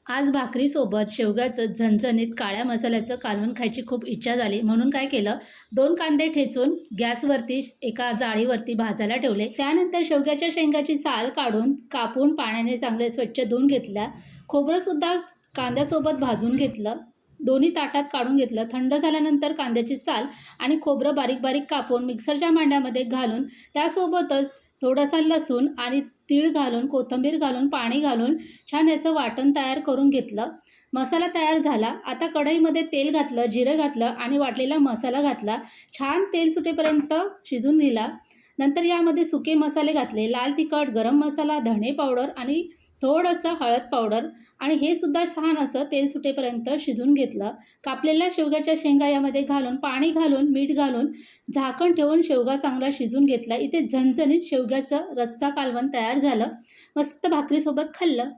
आज भाकरीसोबत शेवग्याचं झणझणीत काळ्या मसाल्याचं कालवण खायची खूप इच्छा झाली. म्हणून काय केलं, 2 कांदे ठेचून गॅसवरती एका जाळीवरती भाजायला ठेवले. त्यानंतर शेवग्याच्या शेंगाची साल काढून कापून पाण्याने चांगले स्वच्छ धुवून घेतल्या. खोबरंसुद्धा कांद्यासोबत भाजून घेतलं. दोन्ही ताटात काढून घेतलं. थंड झाल्यानंतर कांद्याची साल आणि खोबरं बारीक बारीक कापून मिक्सरच्या भांड्यामध्ये घालून त्यासोबतच थोडासा लसूण आणि तीळ घालून, कोथिंबीर घालून, पाणी घालून छान याचं वाटण तयार करून घेतलं. मसाला तयार झाला. आता कढईमध्ये तेल घातलं, जिरं घातलं आणि वाटलेला मसाला घातला. छान तेल सुटेपर्यंत शिजून दिला. नंतर यामध्ये सुके मसाले घातले. लाल तिखट, गरम मसाला, धणे पावडर आणि थोडंसं हळद पावडर आणि हे सुद्धा छान असं तेल सुटेपर्यंत शिजून घेतलं. कापलेल्या शेवग्याच्या शेंगा यामध्ये घालून, पाणी घालून, मीठ घालून झाकण ठेवून शेवगा चांगला शिजून घेतला. इथे झणझणीत शेवग्याचं रस्सा कालवण तयार झालं. मस्त भाकरीसोबत खाल्लं.